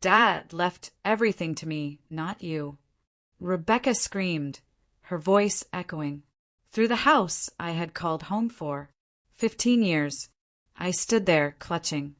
Dad left everything to me, not you." Rebecca screamed, her voice echoing through the house I had called home for 15 years. I stood there, clutching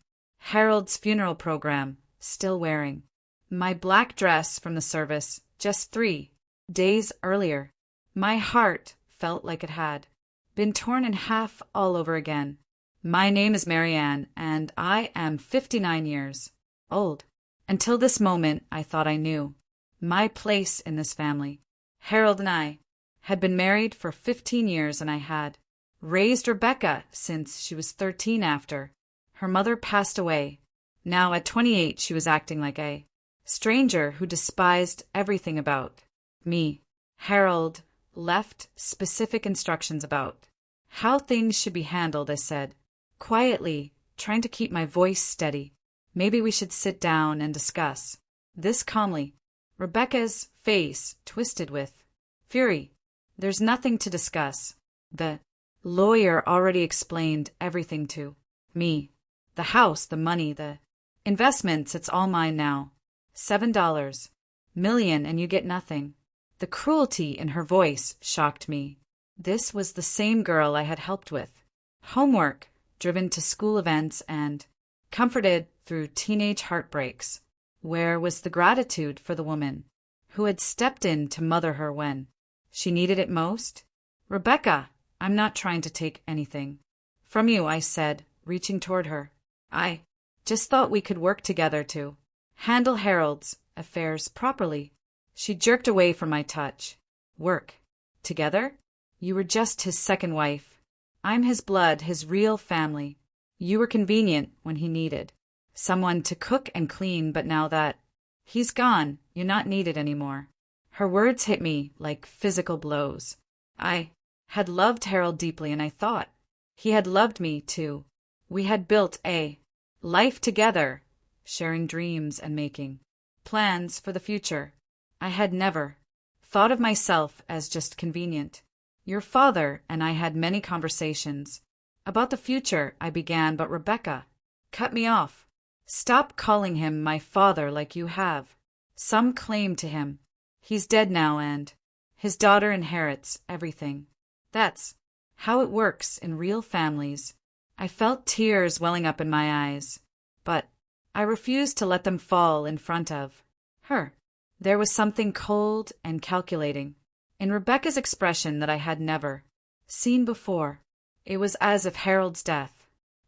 Harold's funeral program, still wearing my black dress from the service just 3 days earlier. My heart felt like it had been torn in half all over again. My name is Marianne, and I am 59 years old. Until this moment, I thought I knew my place in this family. Harold and I had been married for 15 years, and I had raised Rebecca since she was 13 after her mother passed away. Now, at 28, she was acting like a stranger who despised everything about me. Harold left specific instructions about how things should be handled, I said, quietly, trying to keep my voice steady. Maybe we should sit down and discuss this calmly. Rebecca's face twisted with fury. There's nothing to discuss. The lawyer already explained everything to me. The house, the money, the investments, it's all mine now. $7 million and you get nothing. The cruelty in her voice shocked me. This was the same girl I had helped with homework, driven to school events, and comforted through teenage heartbreaks. Where was the gratitude for the woman who had stepped in to mother her when she needed it most? "Rebecca, I'm not trying to take anything from you," I said, reaching toward her. "I just thought we could work together to handle Harold's affairs properly." She jerked away from my touch. "Work together? You were just his second wife. I'm his blood, his real family. You were convenient when he needed someone to cook and clean, but now that he's gone, you're not needed anymore." Her words hit me like physical blows. I had loved Harold deeply, and I thought he had loved me too. We had built a life together, sharing dreams and making plans for the future. I had never thought of myself as just convenient. "Your father and I had many conversations about the future," I began, but Rebecca cut me off. "Stop calling him my father like you have some claim to him. He's dead now, and his daughter inherits everything. That's how it works in real families." I felt tears welling up in my eyes, but I refused to let them fall in front of her. There was something cold and calculating in Rebecca's expression that I had never seen before. It was as if Harold's death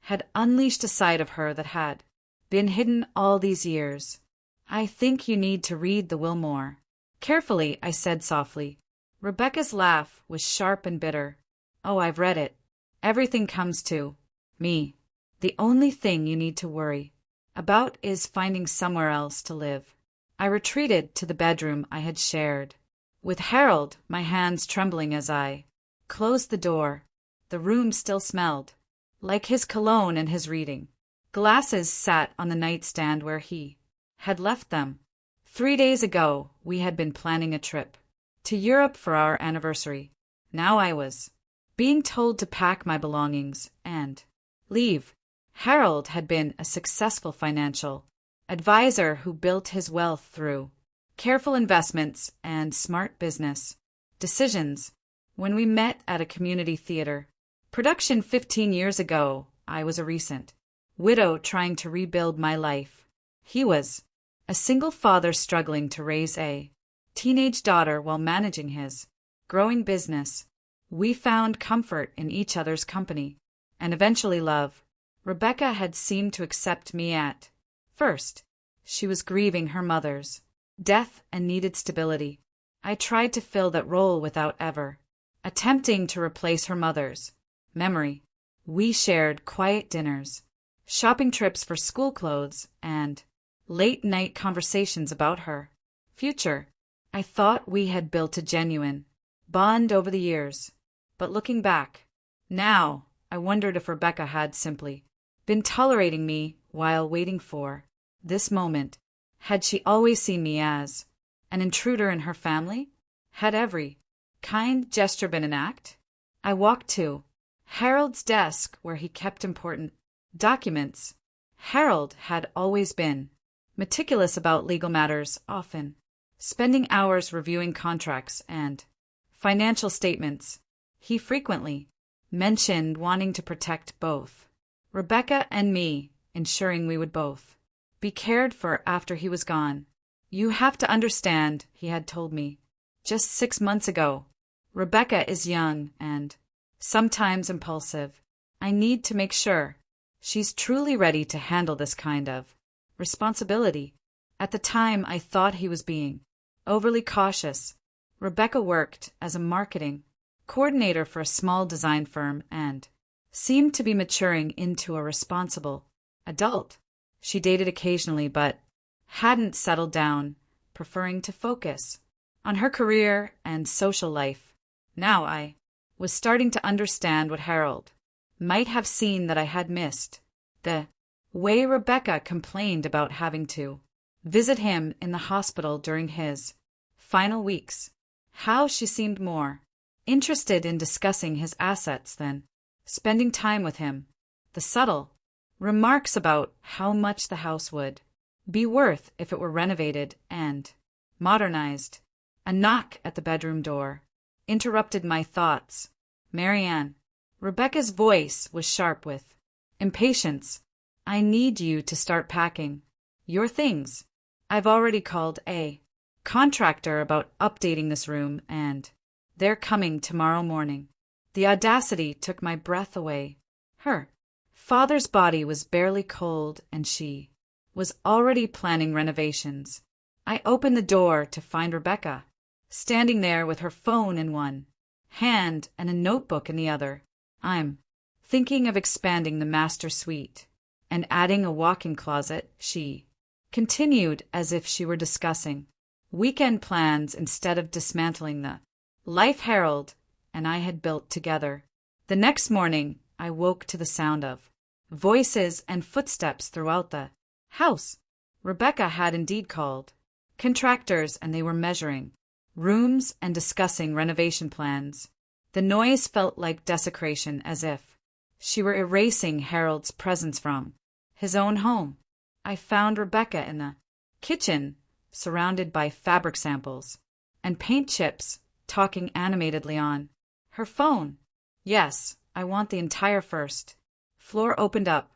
had unleashed a side of her that had been hidden all these years. "I think you need to read the will more carefully," I said softly. Rebecca's laugh was sharp and bitter. "Oh, I've read it. Everything comes to me. The only thing you need to worry about is finding somewhere else to live." I retreated to the bedroom I had shared with Harold, my hands trembling as I closed the door. The room still smelled like his cologne and his reading glasses sat on the nightstand where he had left them. 3 days ago, we had been planning a trip to Europe for our anniversary. Now I was being told to pack my belongings and leave. Harold had been a successful financial advisor who built his wealth through careful investments and smart business decisions. When we met at a community theater production 15 years ago, I was a recent widow trying to rebuild my life. He was a single father struggling to raise a teenage daughter while managing his growing business. We found comfort in each other's company and eventually love. Rebecca had seemed to accept me at first. She was grieving her mother's death and needed stability. I tried to fill that role without ever attempting to replace her mother's memory. We shared quiet dinners, shopping trips for school clothes, and late-night conversations about her future. I thought we had built a genuine bond over the years, but looking back, now I wondered if Rebecca had simply been tolerating me while waiting for this moment. Had she always seen me as an intruder in her family? Had every kind gesture been an act? I walked to Harold's desk where he kept important documents. Harold had always been meticulous about legal matters often, spending hours reviewing contracts and financial statements. He frequently mentioned wanting to protect both Rebecca and me, ensuring we would both be cared for after he was gone. You have to understand, he had told me just 6 months ago. Rebecca is young and sometimes impulsive. I need to make sure she's truly ready to handle this kind of responsibility. At the time, I thought he was being overly cautious. Rebecca worked as a marketing coordinator for a small design firm and seemed to be maturing into a responsible adult. She dated occasionally but hadn't settled down, preferring to focus on her career and social life. Now I was starting to understand what Harold might have seen that I had missed. The way Rebecca complained about having to visit him in the hospital during his final weeks. How she seemed more interested in discussing his assets than spending time with him. The subtle remarks about how much the house would be worth if it were renovated and modernized. A knock at the bedroom door interrupted my thoughts. Marianne. Rebecca's voice was sharp with impatience. I need you to start packing your things. I've already called a contractor about updating this room and they're coming tomorrow morning. The audacity took my breath away. Her father's body was barely cold and she was already planning renovations. I opened the door to find Rebecca standing there with her phone in one hand and a notebook in the other. I'm thinking of expanding the master suite and adding a walk-in closet, she continued as if she were discussing weekend plans instead of dismantling the life Harold and I had built together. The next morning, I woke to the sound of voices and footsteps throughout the house. Rebecca had indeed called contractors and they were measuring rooms and discussing renovation plans. The noise felt like desecration, as if she were erasing Harold's presence from his own home. I found Rebecca in the kitchen, surrounded by fabric samples and paint chips, talking animatedly on her phone. Yes, I want the entire first floor opened up.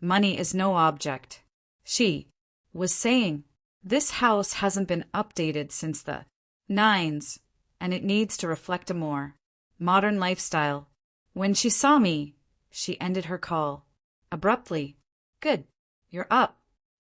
Money is no object, she was saying. This house hasn't been updated since the 90s, and it needs to reflect a more modern lifestyle. When she saw me, she ended her call abruptly. Good, you're up.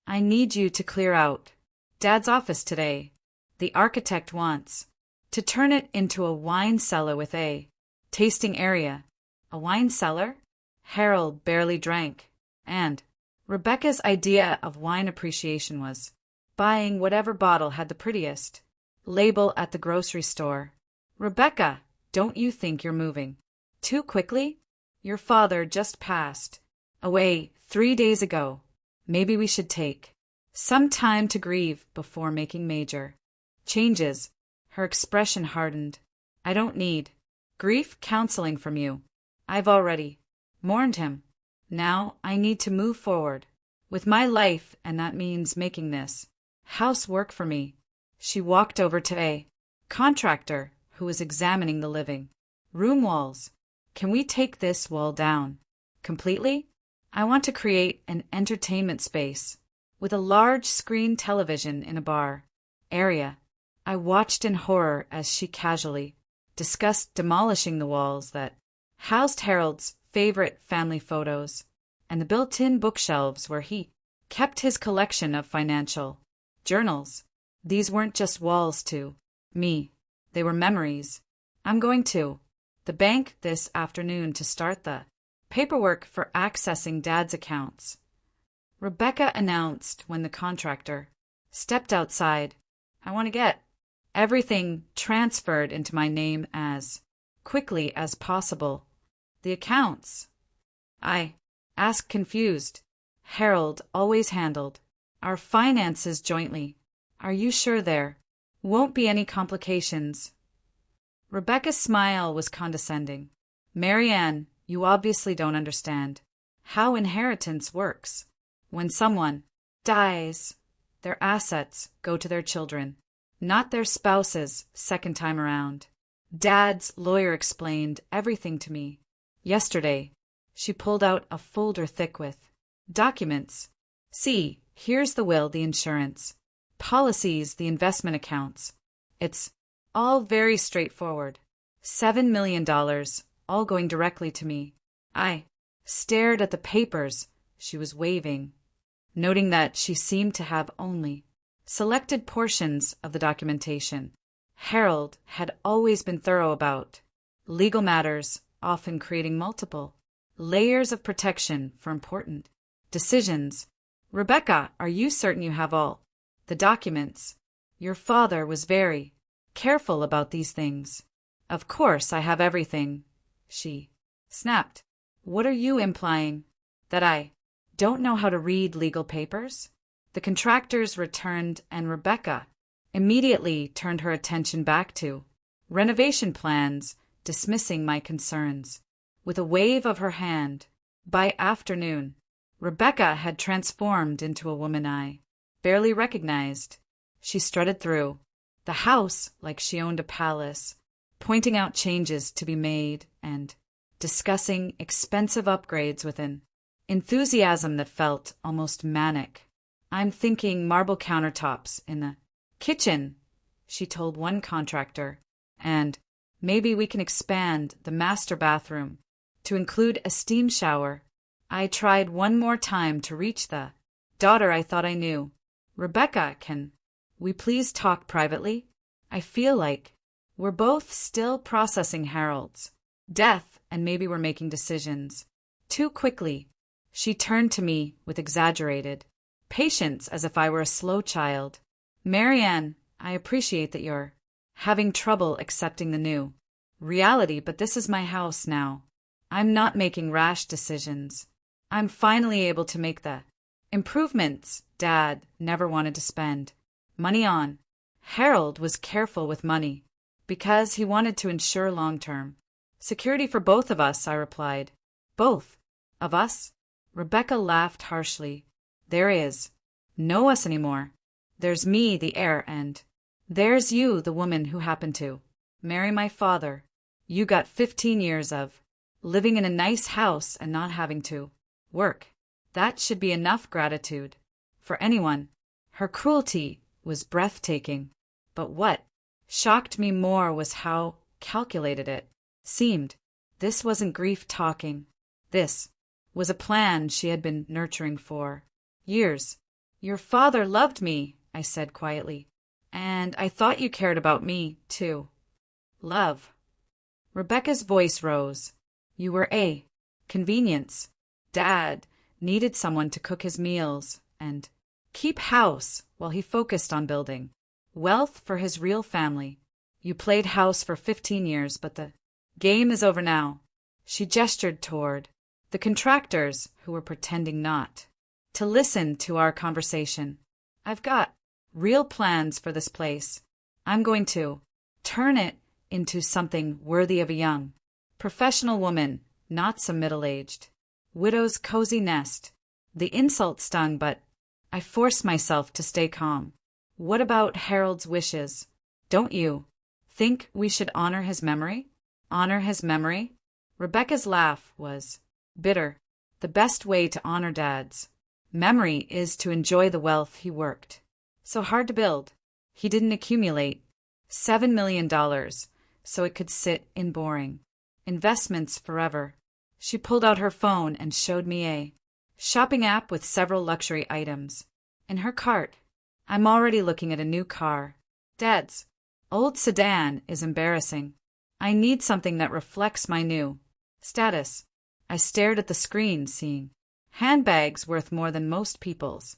I need you to clear out Dad's office today. The architect wants to turn it into a wine cellar with a tasting area. A wine cellar? Harold barely drank, and Rebecca's idea of wine appreciation was buying whatever bottle had the prettiest label at the grocery store. Rebecca, don't you think you're moving too quickly? Your father just passed away 3 days ago. Maybe we should take some time to grieve before making major changes. Her expression hardened. I don't need grief counseling from you. I've already mourned him. Now I need to move forward with my life, and that means making this house work for me. She walked over to a contractor who was examining the living room walls. Can we take this wall down completely? I want to create an entertainment space with a large screen television in a bar area. I watched in horror as she casually discussed demolishing the walls that housed Harold's favorite family photos and the built-in bookshelves where he kept his collection of financial journals. These weren't just walls to me. They were memories. I'm going to the bank this afternoon to start the paperwork for accessing Dad's accounts, Rebecca announced when the contractor stepped outside. I want to get everything transferred into my name as quickly as possible. The accounts? I asked, confused. Harold always handled our finances jointly. Are you sure there won't be any complications? Rebecca's smile was condescending. Marianne, you obviously don't understand how inheritance works. When someone dies, Their assets go to their children, not their spouses second time around. Dad's lawyer explained everything to me. Yesterday, she pulled out a folder thick with documents. See, here's the will, the insurance, policies, the investment accounts. It's all very straightforward. $7 million, all going directly to me. I stared at the papers she was waving, noting that she seemed to have only selected portions of the documentation. Harold had always been thorough about legal matters, often creating multiple layers of protection for important decisions. Rebecca, are you certain you have all the documents? Your father was very careful about these things. Of course I have everything, she snapped. What are you implying? That I don't know how to read legal papers? The contractors returned and Rebecca immediately turned her attention back to renovation plans, dismissing my concerns with a wave of her hand. By afternoon, Rebecca had transformed into a woman I barely recognized. She strutted through the house like she owned a palace, pointing out changes to be made and discussing expensive upgrades with an enthusiasm that felt almost manic. I'm thinking marble countertops in the kitchen, she told one contractor, and maybe we can expand the master bathroom to include a steam shower. I tried one more time to reach the daughter I thought I knew. Rebecca, can we please talk privately? I feel like we're both still processing Harold's death and maybe we're making decisions too quickly. She turned to me with exaggerated patience as if I were a slow child. Marianne, I appreciate that you're having trouble accepting the new reality, but this is my house now. I'm not making rash decisions. I'm finally able to make the improvements Dad never wanted to spend money on. Harold was careful with money because he wanted to ensure long-term security for both of us, I replied. Both of us? Rebecca laughed harshly. There is no us anymore. There's me, the heir, and there's you, the woman who happened to marry my father. You got 15 years of living in a nice house and not having to work. That should be enough gratitude for anyone. Her cruelty was breathtaking, but what shocked me more was how calculated it seemed. This wasn't grief talking. This was a plan she had been nurturing for years. Your father loved me, I said quietly, and I thought you cared about me, too. Love. Rebecca's voice rose. You were a convenience. Dad needed someone to cook his meals and keep house while he focused on building wealth for his real family. You played house for 15 years, but the game is over now. She gestured toward the contractors who were pretending not to listen to our conversation. I've got real plans for this place. I'm going to turn it into something worthy of a young professional woman, not some middle-aged widow's cozy nest. The insult stung, but I forced myself to stay calm. What about Harold's wishes? Don't you think we should honor his memory? Honor his memory? Rebecca's laugh was bitter. The best way to honor Dad's memory is to enjoy the wealth he worked so hard to build. He didn't accumulate $7 million so it could sit in boring investments forever. She pulled out her phone and showed me a shopping app with several luxury items in her cart. I'm already looking at a new car. Dad's old sedan is embarrassing. I need something that reflects my new status. I stared at the screen, seeing handbags worth more than most people's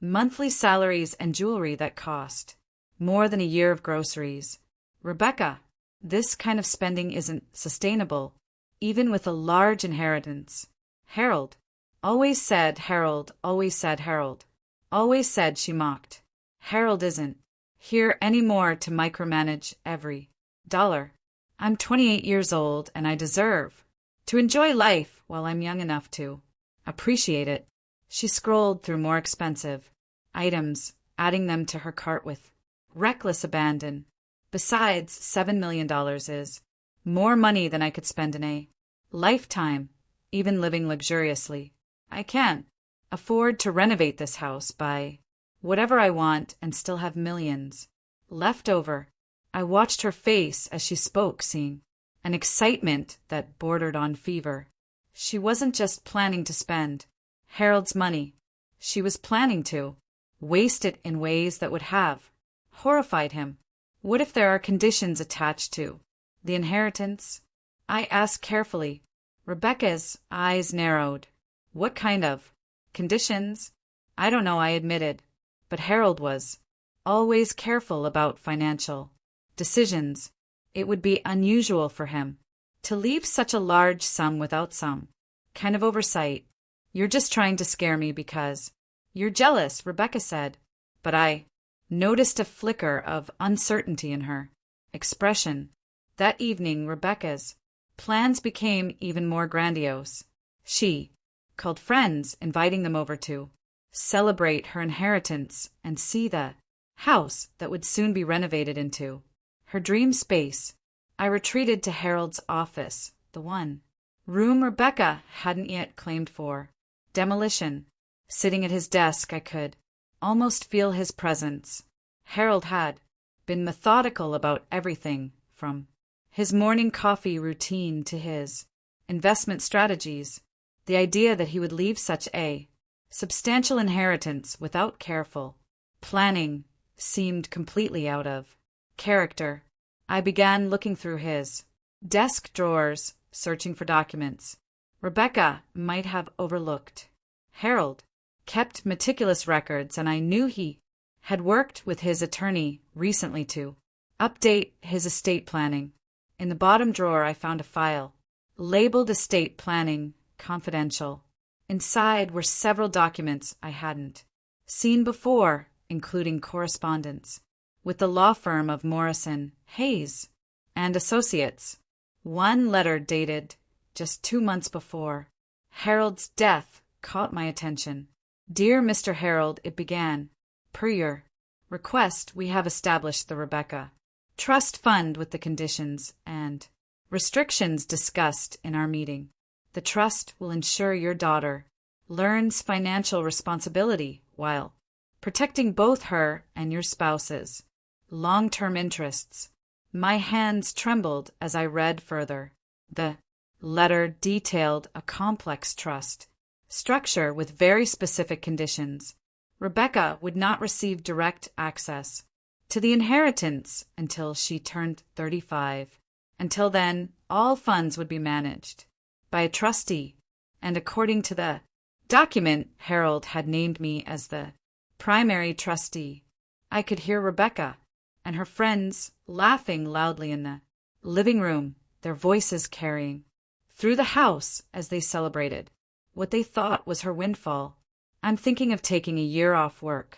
monthly salaries and jewelry that cost more than a year of groceries. Rebecca, this kind of spending isn't sustainable, even with a large inheritance. Harold always said, Harold always said, Harold always said, she mocked. Harold isn't here anymore to micromanage every dollar. I'm 28 years old and I deserve to enjoy life while I'm young enough to appreciate it. She scrolled through more expensive items adding them to her cart with reckless abandon. Besides, $7 million is more money than I could spend in a lifetime, even living luxuriously. I can't afford to renovate this house, buy whatever I want, and still have millions left over. I watched her face as she spoke, seeing an excitement that bordered on fever. She wasn't just planning to spend Harold's money. She was planning to waste it in ways that would have horrified him. What if there are conditions attached to the inheritance? I asked carefully. Rebecca's eyes narrowed. What kind of conditions? I don't know, I admitted. But Harold was always careful about financial decisions. It would be unusual for him to leave such a large sum without some kind of oversight. You're just trying to scare me because you're jealous, Rebecca said. But I noticed a flicker of uncertainty in her expression. That evening, Rebecca's plans became even more grandiose. She called friends, inviting them over to celebrate her inheritance and see the house that would soon be renovated into her dream space. I retreated to Harold's office, the one room Rebecca hadn't yet claimed for demolition. Sitting at his desk, I could almost feel his presence. Harold had been methodical about everything, from his morning coffee routine to his investment strategies. The idea that he would leave such a substantial inheritance without careful planning seemed completely out of character. I began looking through his desk drawers, searching for documents Rebecca might have overlooked. Harold kept meticulous records, and I knew he had worked with his attorney recently to update his estate planning. In the bottom drawer, I found a file labeled Estate Planning Confidential. Inside were several documents I hadn't seen before, including correspondence with the law firm of Morrison, Hayes and Associates. One letter dated just 2 months before Harold's death caught my attention. Dear Mr. Harold, it began. Per your request, we have established the Rebecca Trust Fund with the conditions and restrictions discussed in our meeting. The trust will ensure your daughter learns financial responsibility while protecting both her and your spouse's long-term interests. My hands trembled as I read further. The letter detailed a complex trust structure with very specific conditions. Rebecca would not receive direct access to the inheritance until she turned 35. Until then, all funds would be managed by a trustee, and according to the document, Harold had named me as the primary trustee. I could hear Rebecca and her friends laughing loudly in the living room, their voices carrying through the house as they celebrated what they thought was her windfall. I'm thinking of taking a year off work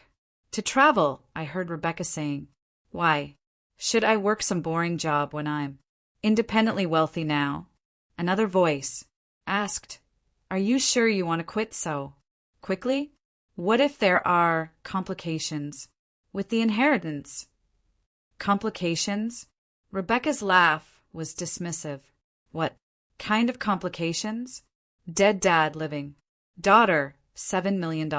to travel, I heard Rebecca saying. Why should I work some boring job when I'm independently wealthy now? Another voice asked, Are you sure you want to quit so quickly? What if there are complications with the inheritance? Complications? Rebecca's laugh was dismissive. What kind of complications? Dead dad living. Daughter, $7 million.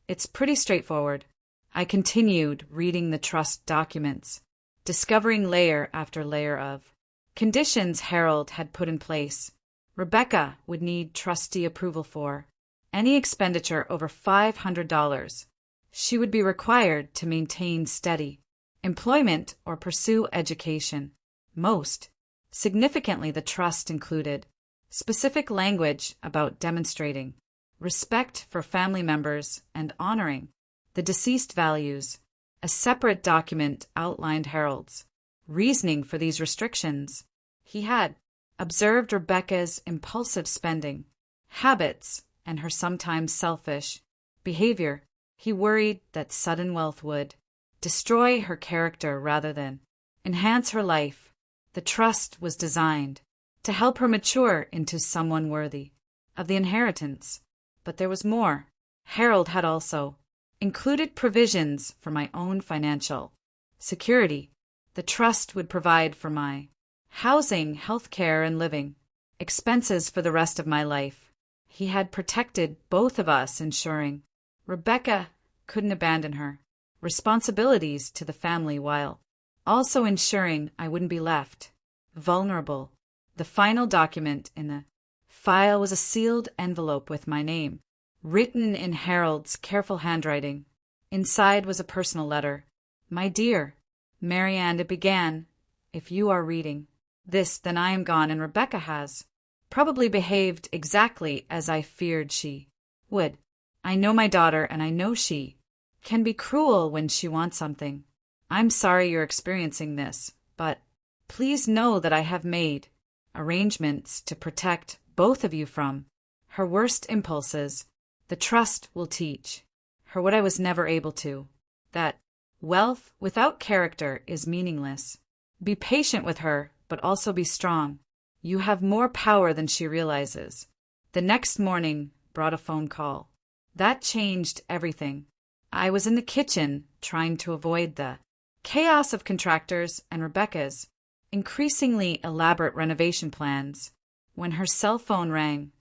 It's pretty straightforward. I continued reading the trust documents, discovering layer after layer of conditions Harold had put in place. Rebecca would need trustee approval for any expenditure over $500. She would be required to maintain steady employment or pursue education. Most significantly, the trust included specific language about demonstrating respect for family members and honoring the deceased values. A separate document outlined Harold's reasoning for these restrictions. He had observed Rebecca's impulsive spending habits and her sometimes selfish behavior. He worried that sudden wealth would destroy her character rather than enhance her life. The trust was designed to help her mature into someone worthy of the inheritance. But there was more. Harold had also included provisions for my own financial security. The trust would provide for my housing, health care, and living expenses for the rest of my life. He had protected both of us, ensuring Rebecca couldn't abandon her responsibilities to the family while also ensuring I wouldn't be left vulnerable. The final document in the file was a sealed envelope with my name, written in Harold's careful handwriting. Inside was a personal letter. My dear Marianne, it began, if you are reading this, then I am gone, and Rebecca has probably behaved exactly as I feared she would. I know my daughter, and I know she can be cruel when she wants something. I'm sorry you're experiencing this, but please know that I have made arrangements to protect both of you from her worst impulses. The trust will teach her what I was never able to, that wealth without character is meaningless. Be patient with her, but also be strong. You have more power than she realizes. The next morning brought a phone call. That changed everything. I was in the kitchen trying to avoid the chaos of contractors and Rebecca's increasingly elaborate renovation plans when her cell phone rang.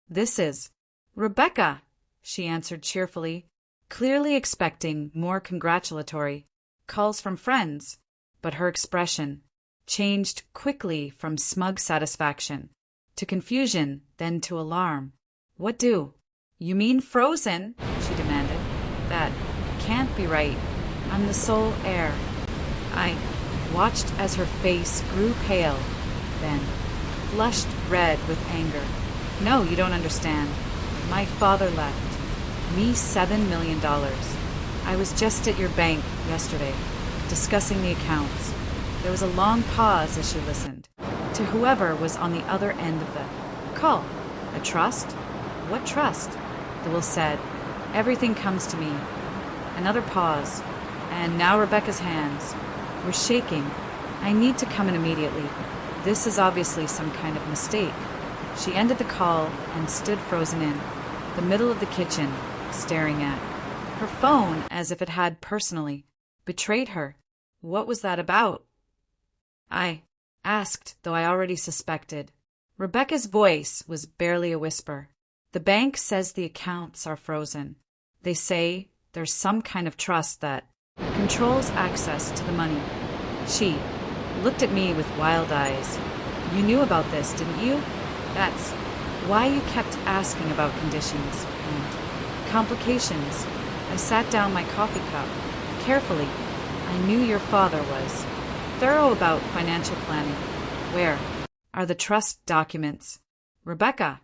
This is Rebecca, she answered cheerfully, clearly expecting more congratulatory calls from friends, but her expression changed quickly from smug satisfaction to confusion, then to alarm. What do you mean frozen? She demanded. That can't be right. I'm the sole heir. I watched as her face grew pale, then flushed red with anger. No, you don't understand. My father left me $7 million. I was just at your bank yesterday, discussing the accounts. There was a long pause as she listened to whoever was on the other end of the call. A trust? What trust? The will said. Everything comes to me. Another pause, and now Rebecca's hands were shaking. I need to come in immediately. This is obviously some kind of mistake. She ended the call and stood frozen in the middle of the kitchen, staring at her phone as if it had personally betrayed her. What was that about? I asked, though I already suspected. Rebecca's voice was barely a whisper. The bank says the accounts are frozen. They say there's some kind of trust that controls access to the money. She looked at me with wild eyes. You knew about this, didn't you? That's why you kept asking about conditions and complications. I sat down my coffee cup carefully. I knew your father was thorough about financial planning. Where are the trust documents? Rebecca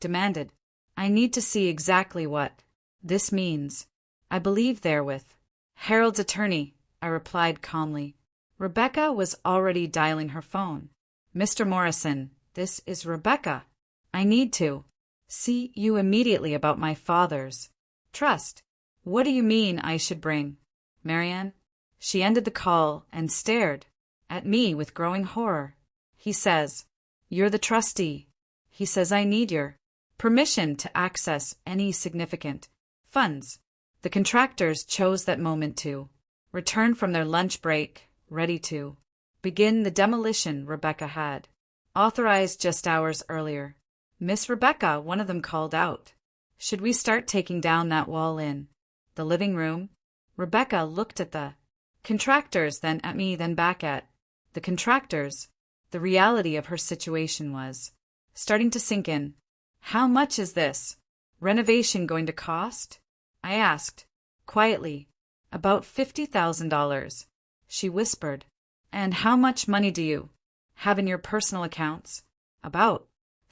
demanded. I need to see exactly what this means. I believe they're with Harold's attorney, I replied calmly. Rebecca was already dialing her phone. Mr. Morrison, this is Rebecca. I need to see you immediately about my father's trust. What do you mean I should bring Marianne? She ended the call and stared at me with growing horror. He says, you're the trustee. He says I need your permission to access any significant funds. The contractors chose that moment to return from their lunch break, ready to begin the demolition Rebecca had authorized just hours earlier. Miss Rebecca, one of them called out. Should we start taking down that wall in the living room? Rebecca looked at the contractors, then at me, then back at the contractors. The reality of her situation was starting to sink in. How much is this renovation going to cost? I asked, quietly. About $50,000, she whispered. And how much money do you have in your personal accounts? About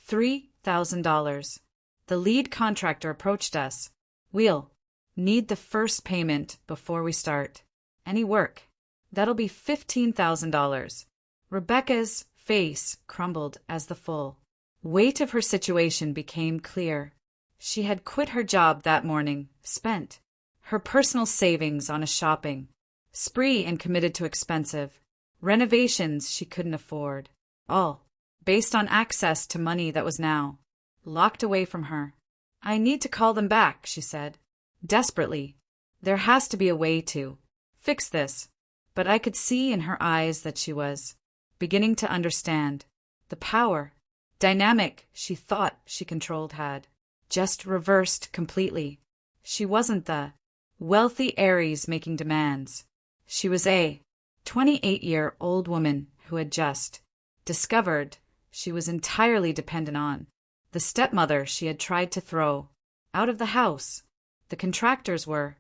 $3,000. The lead contractor approached us. We'll need the first payment before we start any work. That'll be $15,000. Rebecca's face crumbled as the full weight of her situation became clear. She had quit her job that morning, spent her personal savings on a shopping spree, and committed to expensive renovations she couldn't afford, all based on access to money that was now locked away from her. I need to call them back, she said, desperately. There has to be a way to fix this. But I could see in her eyes that she was beginning to understand. The power, dynamic she thought she controlled had just reversed completely. She wasn't the wealthy Aries making demands. She was a 28-year-old woman who had just discovered she was entirely dependent on the stepmother she had tried to throw out of the house. The contractors were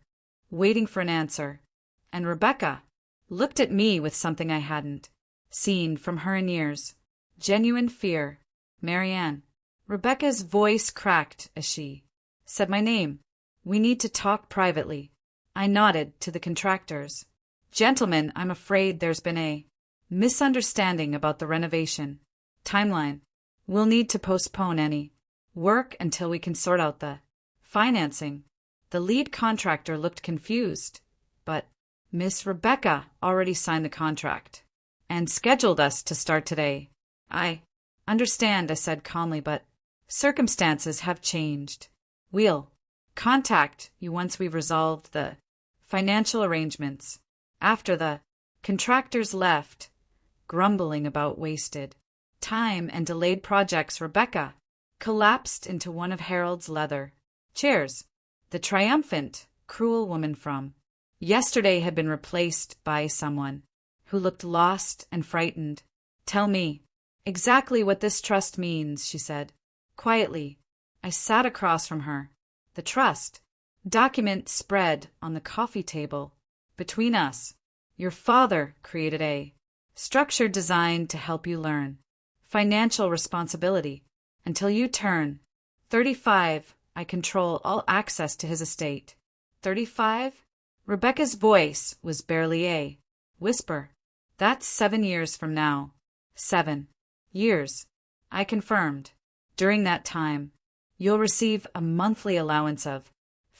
waiting for an answer, and Rebecca looked at me with something I hadn't seen from her in years. Genuine fear. Marianne. Rebecca's voice cracked as she said my name. We need to talk privately. I nodded to the contractors. Gentlemen, I'm afraid there's been a misunderstanding about the renovation timeline. We'll need to postpone any work until we can sort out the financing. The lead contractor looked confused, but Miss Rebecca already signed the contract and scheduled us to start today. I understand, I said calmly, but circumstances have changed. We'll contact you once we've resolved the financial arrangements. After the contractors left, grumbling about wasted time and delayed projects, Rebecca collapsed into one of Harold's leather chairs. The triumphant, cruel woman from yesterday had been replaced by someone who looked lost and frightened. Tell me exactly what this trust means, she said quietly. I sat across from her. The trust document spread on the coffee table between us. Your father created a structure designed to help you learn financial responsibility. Until you turn 35, I control all access to his estate. 35? Rebecca's voice was barely a whisper. That's 7 years from now. 7 years. I confirmed. During that time, you'll receive a monthly allowance of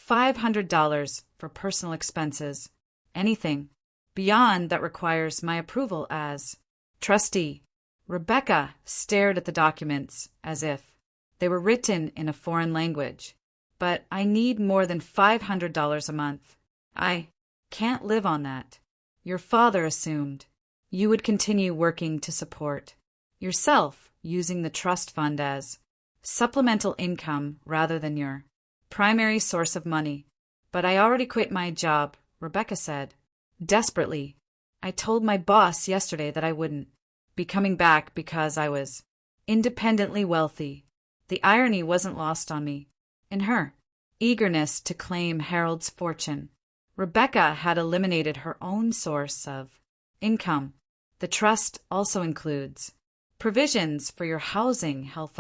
$500 for personal expenses. Anything beyond that requires my approval as trustee. Rebecca stared at the documents as if they were written in a foreign language. But I need more than $500 a month. I can't live on that. Your father assumed you would continue working to support yourself using the trust fund as supplemental income rather than your primary source of money. But I already quit my job, Rebecca said desperately. I told my boss yesterday that I wouldn't be coming back because I was independently wealthy. The irony wasn't lost on me. In her eagerness to claim Harold's fortune, Rebecca had eliminated her own source of income. The trust also includes provisions for your housing, health,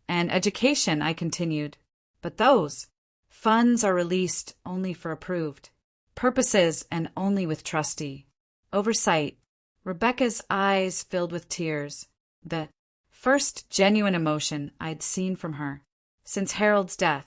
and education, I continued. But those funds are released only for approved purposes and only with trustee oversight. Rebecca's eyes filled with tears, the first genuine emotion I'd seen from her since Harold's death.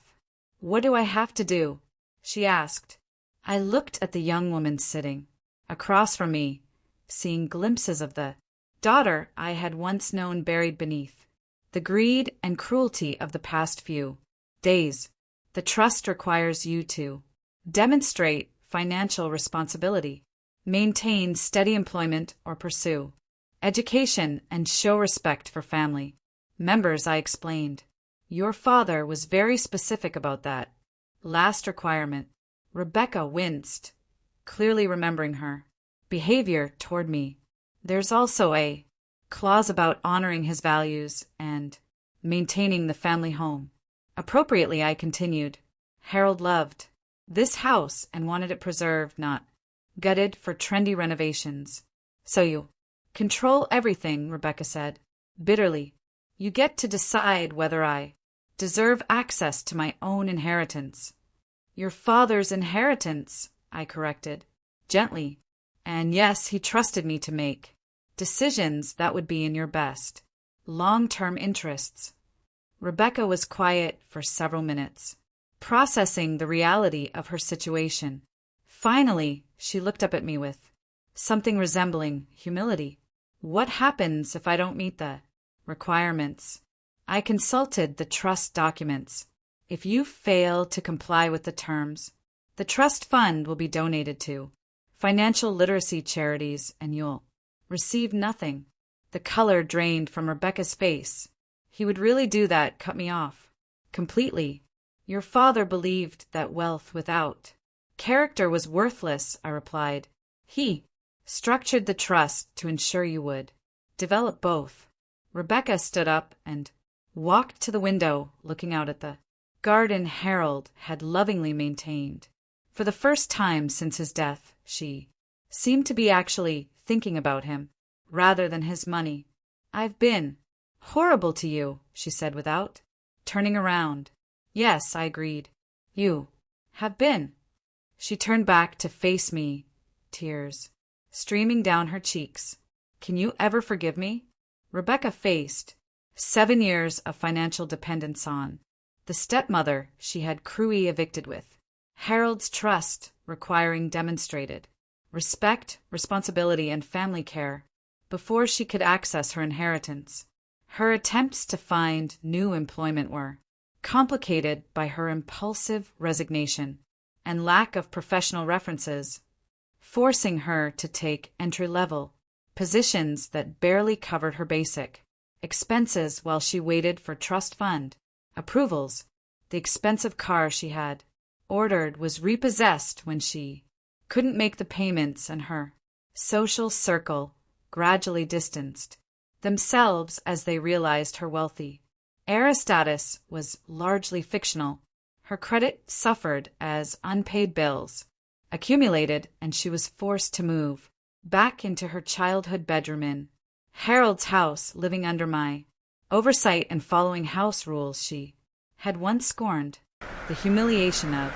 What do I have to do? She asked. I looked at the young woman sitting across from me, seeing glimpses of the daughter I had once known buried beneath the greed and cruelty of the past few days. The trust requires you to demonstrate financial responsibility, maintain steady employment, or pursue education and show respect for family members, I explained. Your father was very specific about that last requirement. Rebecca winced, clearly remembering her behavior toward me. There's also a clause about honoring his values and maintaining the family home. Appropriately, I continued. Harold loved this house and wanted it preserved, not gutted for trendy renovations. So you control everything, Rebecca said bitterly. You get to decide whether I deserve access to my own inheritance. Your father's inheritance, I corrected gently. And yes, he trusted me to make decisions that would be in your best long-term interests. Rebecca was quiet for several minutes, processing the reality of her situation. Finally, she looked up at me with something resembling humility. What happens if I don't meet the requirements? I consulted the trust documents. If you fail to comply with the terms, The trust fund will be donated to financial literacy charities, and you'll receive nothing. The color drained from Rebecca's face. He would really do that, cut me off. Completely. Your father believed that wealth without character was worthless, I replied. He structured the trust to ensure you would develop both. Rebecca stood up and walked to the window, looking out at the garden Harold had lovingly maintained. For the first time since his death, she seemed to be actually thinking about him, rather than his money. I've been horrible to you, she said without turning around. Yes, I agreed. You have been. She turned back to face me, tears streaming down her cheeks. Can you ever forgive me? Rebecca faced 7 years of financial dependence on the stepmother she had cruelly evicted with. Harold's trust requiring demonstrated respect, responsibility, and family care before she could access her inheritance. Her attempts to find new employment were complicated by her impulsive resignation and lack of professional references, forcing her to take entry-level positions that barely covered her basic expenses while she waited for trust fund approvals. The expensive car she had ordered was repossessed when she couldn't make the payments, and her social circle gradually distanced themselves as they realized her wealthy heir status was largely fictional. Her credit suffered as unpaid bills accumulated, and she was forced to move back into her childhood bedroom in Harold's house, living under my oversight and following house rules she had once scorned. The humiliation of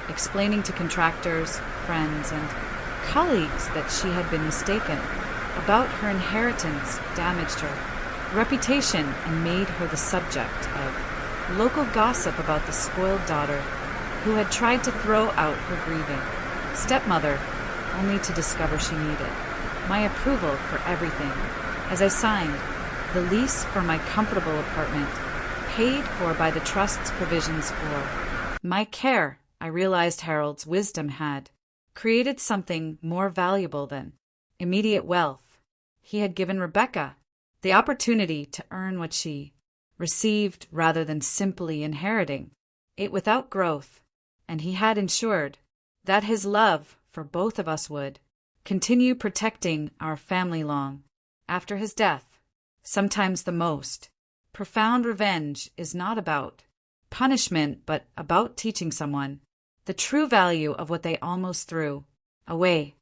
explaining to contractors, friends, and colleagues that she had been mistaken about her inheritance damaged her reputation and made her the subject of local gossip about the spoiled daughter who had tried to throw out her grieving stepmother, only to discover she needed my approval for everything. As I signed the lease for my comfortable apartment, paid for by the trust's provisions for my care, I realized Harold's wisdom had created something more valuable than immediate wealth. He had given Rebecca the opportunity to earn what she received rather than simply inheriting it without growth, and he had ensured that his love for both of us would continue protecting our family long after his death. Sometimes the most profound revenge is not about punishment, but about teaching someone the true value of what they almost threw away.